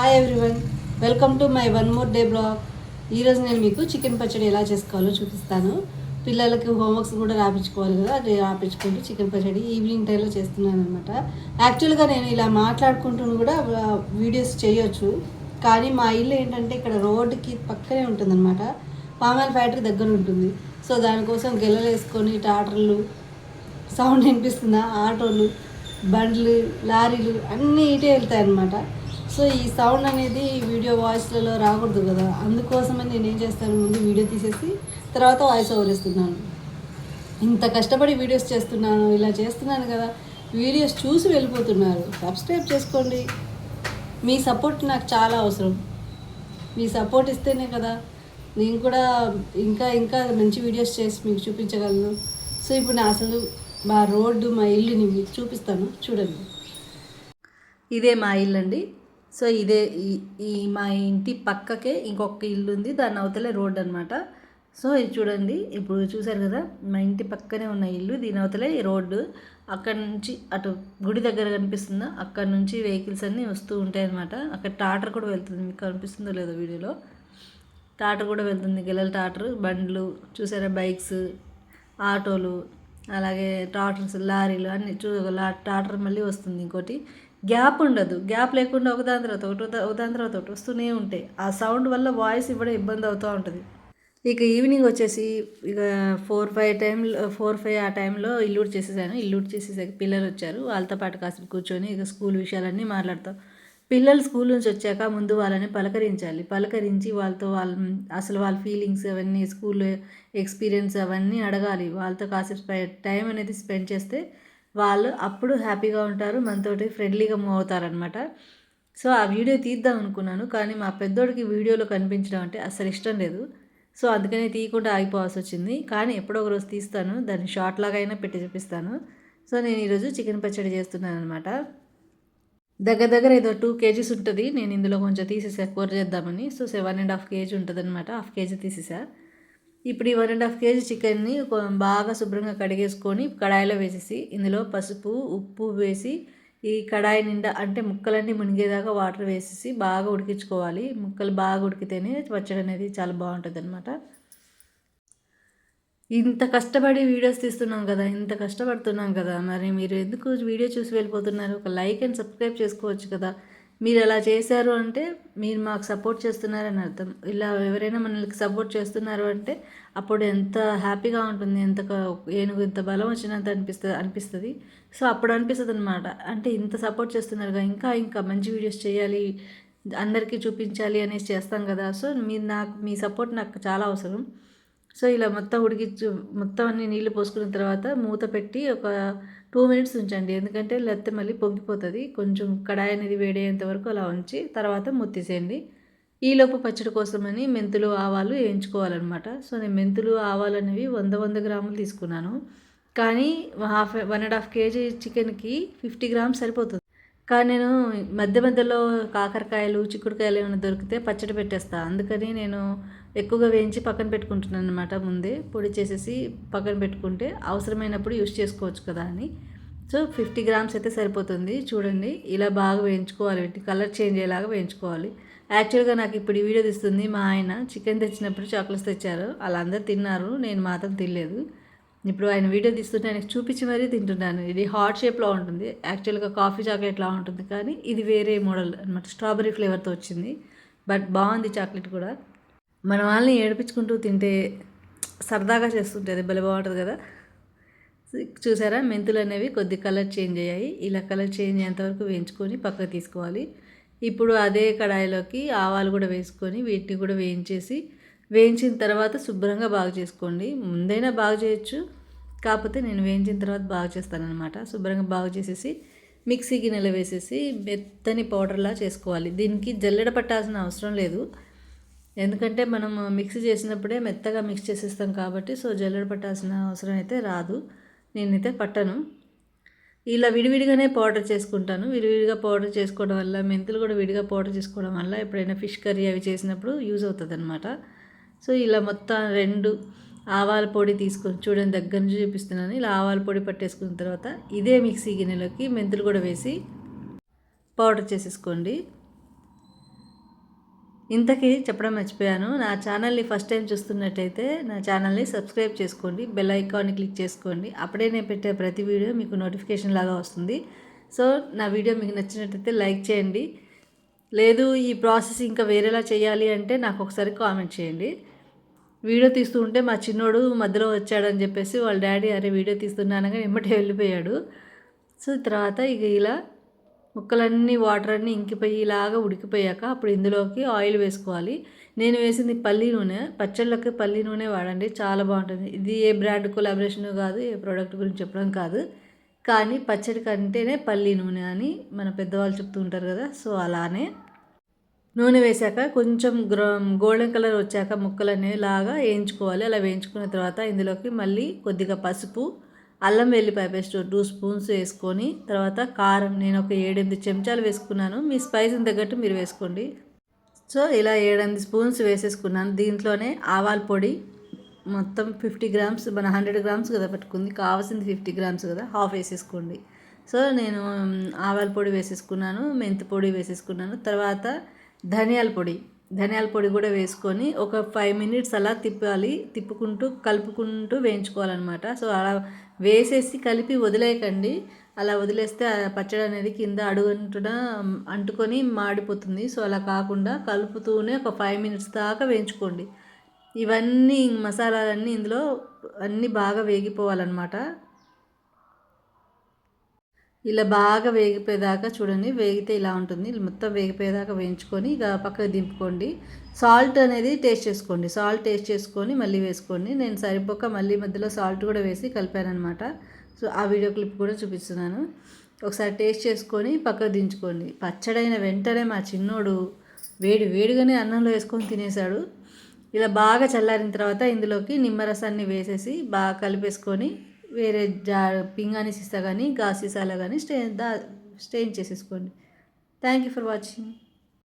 Hi everyone, welcome to my one more day blog. ఈరోజు నేను మీకు చికెన్ పచ్చడి ఎలా చేసుకోవాలో చూపిస్తాను. పిల్లలకి హోంవర్క్స్ కూడా రాపించుకోవాలి కదా, అది రాపించుకుంటూ చికెన్ పచ్చడి ఈవినింగ్ టైంలో చేస్తున్నాను అనమాట. యాక్చువల్గా నేను ఇలా మాట్లాడుకుంటూ కూడా వీడియోస్ చేయొచ్చు, కానీ మా ఇల్లు ఏంటంటే ఇక్కడ రోడ్డుకి పక్కనే ఉంటుందన్నమాట. పామాయిల్ ఫ్యాక్టరీ దగ్గర ఉంటుంది. సో దానికోసం గెల్లలు వేసుకొని ట్రాక్టర్లు సౌండ్ వినిపిస్తుందా, ఆటోలు, బండ్లు, లారీలు అన్నీ ఇటే వెళ్తాయి అన్నమాట. సో ఈ సౌండ్ అనేది వీడియో వాయిస్లలో రాకూడదు కదా, అందుకోసమని నేను ఏం చేస్తాను, ముందు వీడియో తీసేసి తర్వాత వాయిస్ ఓవర్ ఇస్తున్నాను. ఇంత కష్టపడి వీడియోస్ చేస్తున్నాను, ఇలా చేస్తున్నాను కదా, వీడియోస్ చూసి వెళ్ళిపోతున్నారు. సబ్స్క్రైబ్ చేసుకోండి. మీ సపోర్ట్ నాకు చాలా అవసరం. మీ సపోర్ట్ ఇస్తేనే కదా నేను కూడా ఇంకా ఇంకా మంచి వీడియోస్ చేసి మీకు చూపించగలను. సో ఇప్పుడు నా అసలు మా రోడ్డు, మా ఇల్లుని మీకు చూపిస్తాను, చూడండి. ఇదే మా ఇల్లు అండి. సో ఇదే ఈ మా ఇంటి పక్కకే ఇంకొక ఇల్లు ఉంది, దాని అవతలే రోడ్ అనమాట. సో ఇది చూడండి, ఇప్పుడు చూసారు కదా, మా ఇంటి పక్కనే ఉన్న ఇల్లు, దీని అవతలే ఈ రోడ్డు. అక్కడ నుంచి అటు గుడి దగ్గర కనిపిస్తుందా, అక్కడ నుంచి వెహికల్స్ అన్నీ వస్తూ ఉంటాయి అనమాట. అక్కడ టాటర్ కూడా వెళ్తుంది, మీకు కనిపిస్తుందో లేదో వీడియోలో. టాటర్ కూడా వెళ్తుంది, గిల్లల టాటర్, బండ్లు చూసారా, బైక్స్, ఆటోలు, అలాగే ట్రాక్టర్స్, లారీలు అన్నీ టాటర్ మళ్ళీ వస్తుంది. ఇంకోటి గ్యాప్ ఉండదు, గ్యాప్ లేకుండా ఒకదాని తర్వాత ఒకటి వస్తూనే ఉంటాయి. ఆ సౌండ్ వల్ల వాయిస్ ఇవ్వడం ఇబ్బంది అవుతూ ఉంటుంది. ఇక ఈవినింగ్ వచ్చేసి ఇక 4-5 ఆ టైంలో ఇల్లు చేసేసాను. ఇల్లు చేసేసాక పిల్లలు వచ్చారు, వాళ్ళతో పాటు కాసేపు కూర్చొని ఇక స్కూల్ విషయాలన్నీ మాట్లాడతాం. పిల్లలు స్కూల్ నుంచి వచ్చాక ముందు వాళ్ళని పలకరించాలి. పలకరించి అసలు వాళ్ళ ఫీలింగ్స్ అవన్నీ, స్కూల్ ఎక్స్పీరియన్స్ అవన్నీ అడగాలి. వాళ్ళతో కాసేపు టైం అనేది స్పెండ్ చేస్తే వాళ్ళు అప్పుడు హ్యాపీగా ఉంటారు, మనతోటి ఫ్రెండ్లీగా మూవ్ అవుతారనమాట. సో ఆ వీడియో తీద్దాం అనుకున్నాను, కానీ మా పెద్దోడికి వీడియోలో కనిపించడం అంటే అసలు ఇష్టం లేదు. సో అందుకని తీయకుండా ఆగిపోవాల్సి వచ్చింది. కానీ ఎప్పుడో ఒక రోజు తీస్తాను, దాన్ని షార్ట్ లాగా అయినా పెట్టి చూపిస్తాను. సో నేను ఈరోజు చికెన్ పచ్చడి చేస్తున్నాను అనమాట. దగ్గర ఏదో 2 kgs ఉంటుంది. నేను ఇందులో కొంచెం తీసేసా కూర చేద్దామని. సో 1.5 kg ఉంటుంది అనమాట, 1/2 kg తీసేసా. ఇప్పుడు ఈ 1.5 kg చికెన్ని బాగా శుభ్రంగా కడిగేసుకొని కడాయిలో వేసేసి ఇందులో పసుపు, ఉప్పు వేసి ఈ కడాయి నిండా అంటే ముక్కలన్నీ మునిగేదాకా వాటర్ వేసేసి బాగా ఉడికించుకోవాలి. ముక్కలు బాగా ఉడికితేనే పచ్చడి అనేది చాలా బాగుంటుంది అనమాట. ఇంత కష్టపడి వీడియోస్ తీస్తున్నాం కదా, ఇంత కష్టపడుతున్నాం కదా, మరి మీరు ఎందుకు వీడియో చూసి వెళ్ళిపోతున్నారు? ఒక లైక్ అండ్ సబ్స్క్రైబ్ చేసుకోవచ్చు కదా. మీరు అలా చేశారు అంటే మీరు మాకు సపోర్ట్ చేస్తున్నారని అర్థం. ఇలా ఎవరైనా మనల్ని సపోర్ట్ చేస్తున్నారు అంటే అప్పుడు ఎంత హ్యాపీగా ఉంటుంది, ఏనుగు ఇంత బలం వచ్చినంత అనిపిస్తుంది. సో అప్పుడు అనిపిస్తుంది అనమాట, అంటే ఇంత సపోర్ట్ చేస్తున్నారుగా, ఇంకా ఇంకా మంచి వీడియోస్ చేయాలి, అందరికీ చూపించాలి అనేసి చేస్తాం కదా. సో మీ సపోర్ట్ నాకు చాలా అవసరం. సో ఇలా మొత్తం అన్ని నీళ్ళు పోసుకున్న తర్వాత మూత పెట్టి ఒక 2 minutes ఉంచండి, ఎందుకంటే లేకపోతే మళ్ళీ పొంగిపోతుంది. కొంచెం కడాయి అనేది వేడయ్యేంత వరకు అలా ఉంచి తర్వాత మూతేసేయండి. ఈలోపు పచ్చడి కోసమని మెంతులు, ఆవాలు వేయించుకోవాలన్నమాట. సో నేను మెంతులు, ఆవాలు అనేవి 100 గ్రాములు తీసుకున్నాను, కానీ 1.5 kg చికెన్కి 50 grams సరిపోతుంది. కానీ నేను మధ్యలో కాకరకాయలు, చిక్కుడుకాయలు ఏమైనా దొరికితే పచ్చడి పెట్టేస్తాను. అందుకని నేను ఎక్కువగా వేయించి పక్కన పెట్టుకుంటున్నాను అనమాట. ముందే పొడి చేసేసి పక్కన పెట్టుకుంటే అవసరమైనప్పుడు యూస్ చేసుకోవచ్చు కదా అని. సో 50 grams అయితే సరిపోతుంది. చూడండి, ఇలా బాగా వేయించుకోవాలి, కలర్ చేంజ్ అయ్యేలాగా వేయించుకోవాలి. యాక్చువల్గా నాకు ఇప్పుడు ఈ వీడియో తీస్తుంది మా ఆయన. చికెన్ తెచ్చినప్పుడు చాక్లెట్స్ తెచ్చారు, వాళ్ళందరూ తిన్నారు, నేను మాత్రం తినలేదు. ఇప్పుడు ఆయన వీడియో తీస్తుంటే ఆయనకు చూపించి మరీ తింటున్నాను. ఇది హార్ట్ షేప్లో ఉంటుంది, యాక్చువల్గా కాఫీ చాక్లెట్లా ఉంటుంది, కానీ ఇది వేరే మోడల్ అనమాట, స్ట్రాబెర్రీ ఫ్లేవర్తో వచ్చింది. బట్ బాగుంది చాక్లెట్ కూడా. మన వాళ్ళని ఏడిపించుకుంటూ తింటే సరదాగా చేస్తుంటే అది భలే బాగుంటుంది కదా. చూసారా, మెంతులు అనేవి కొద్ది కలర్ చేంజ్ అయ్యాయి. ఇలా కలర్ చేంజ్ అయ్యేంతవరకు వేయించుకొని పక్కకు తీసుకోవాలి. ఇప్పుడు అదే కడాయిలోకి ఆవాలు కూడా వేసుకొని వీటిని కూడా వేయించిన తర్వాత శుభ్రంగా బాగు చేసుకోండి. ముందైనా బాగు చేయొచ్చు, కాకపోతే నేను వేయించిన తర్వాత బాగు చేస్తానన్నమాట. శుభ్రంగా బాగు చేసేసి మిక్సీ గిన్నెలో వేసేసి మెత్తని పౌడర్లా చేసుకోవాలి. దీనికి జల్లెడ పట్టాల్సిన అవసరం లేదు, ఎందుకంటే మనం మిక్సీ చేసినప్పుడే మెత్తగా మిక్స్ చేసేస్తాం కాబట్టి. సో జల్లెడ పట్టాల్సిన అవసరం అయితే రాదు, నేనైతే పట్టను. ఇలా విడివిడిగానే పౌడర్ చేసుకుంటాను. విడివిడిగా పౌడర్ చేసుకోవడం వల్ల, మెంతులు కూడా విడిగా పౌడర్ చేసుకోవడం వల్ల ఎప్పుడైనా ఫిష్ కర్రీ అవి చేసినప్పుడు యూజ్ అవుతుంది అనమాట. సో ఇలా మొత్తం 2 ఆవాల పొడి తీసుకొని, చూడండి దగ్గర నుంచి చూపిస్తున్నాను, ఇలా ఆవాల పొడి పట్టేసుకున్న తర్వాత ఇదే మిక్సీ గిన్నెలోకి మెంతులు కూడా వేసి పౌడర్ చేసేసుకోండి. ఇంతకీ చెప్పడం మర్చిపోయాను, నా ఛానల్ని ఫస్ట్ టైం చూస్తున్నట్టయితే నా ఛానల్ని సబ్స్క్రైబ్ చేసుకోండి, బెల్ ఐకాన్ని క్లిక్ చేసుకోండి. అప్పుడే నేను పెట్టే ప్రతి వీడియో మీకు నోటిఫికేషన్ లాగా వస్తుంది. సో నా వీడియో మీకు నచ్చినట్టయితే లైక్ చేయండి. లేదు ఈ ప్రాసెస్ ఇంకా వేరేలా చేయాలి అంటే నాకు ఒకసారి కామెంట్ చేయండి. వీడియో తీస్తూ ఉంటే మా చిన్నోడు మధ్యలో వచ్చాడని చెప్పేసి వాళ్ళ డాడీ అరే వీడియో తీస్తున్నానగా వెంబటే వెళ్ళిపోయాడు. సో తర్వాత ఇక ఇలా ముక్కలన్నీ వాటర్ అన్నీ ఇంకిపోయి ఇలాగా ఉడికిపోయాక అప్పుడు ఇందులోకి ఆయిల్ వేసుకోవాలి. నేను వేసింది పల్లి నూనె. పచ్చళ్ళకి పల్లి నూనె వాడండి, చాలా బాగుంటుంది. ఇది ఏ బ్రాండ్ కొలాబరేషన్ కాదు, ఏ ప్రోడక్ట్ గురించి చెప్పడం కాదు, కానీ పచ్చడి కంటేనే పల్లి నూనె అని మన పెద్దవాళ్ళు చెప్తూ ఉంటారు కదా. సో అలానే నూనె వేసాక కొంచెం గోల్డెన్ కలర్ వచ్చాక ముక్కలు అనేవి లాగా వేయించుకోవాలి. అలా వేయించుకున్న తర్వాత ఇందులోకి మళ్ళీ కొద్దిగా పసుపు, అల్లం వెల్లిపాయ పేస్ట్ 2 స్పూన్స్ వేసుకొని తర్వాత కారం నేను ఒక 7-8 చెంచాలు వేసుకున్నాను. మీ స్పైస్ని తగ్గట్టు మీరు వేసుకోండి. సో ఇలా 7-8 స్పూన్స్ వేసేసుకున్నాను. దీంట్లోనే ఆవాల పొడి మొత్తం 50 గ్రామ్స్, మన 100 గ్రామ్స్ కదా పట్టుకుంది, కావాల్సింది 50 గ్రామ్స్ కదా, హాఫ్ వేసేసుకోండి. సో నేను ఆవాల పొడి వేసేసుకున్నాను, మెంతి పొడి వేసేసుకున్నాను. తర్వాత ధనియాల పొడి కూడా వేసుకొని ఒక 5 మినిట్స్ అలా కలుపుకుంటూ వేయించుకోవాలన్నమాట. సో అలా వేసేసి కలిపి వదిలేయకండి. అలా వదిలేస్తే ఆ పచ్చడి అనేది కింద అంటుకొని మాడిపోతుంది. సో అలా కాకుండా కలుపుతూనే ఒక 5 మినిట్స్ దాకా వేయించుకోండి. ఇవన్నీ మసాలాలన్నీ ఇందులో అన్నీ బాగా వేగిపోవాలన్నమాట. ఇలా బాగా వేగిపోయేదాకా చూడండి, వేగితే ఇలా ఉంటుంది. మొత్తం వేగిపోయేదాకా వేయించుకొని ఇక పక్కకు దింపుకోండి. సాల్ట్ అనేది టేస్ట్ చేసుకోండి. సాల్ట్ టేస్ట్ చేసుకొని మళ్ళీ వేసుకోండి. నేను సరిపోక మళ్ళీ మధ్యలో సాల్ట్ కూడా వేసి కలిపానమాట. సో ఆ వీడియో క్లిప్ కూడా చూపిస్తున్నాను. ఒకసారి టేస్ట్ చేసుకొని పక్కకు దించుకోండి. పచ్చడైన వెంటనే మా చిన్నోడు వేడిగానే అన్నంలో వేసుకొని తినేశాడు. ఇలా బాగా చల్లారిన తర్వాత ఇందులోకి నిమ్మరసాన్ని వేసేసి బాగా కలిపేసుకొని వేరే పింగాణి సీసా కానీ గాజు సీసాలో కానీ స్టెయిన్ చేసేసుకోండి. Thank you for watching.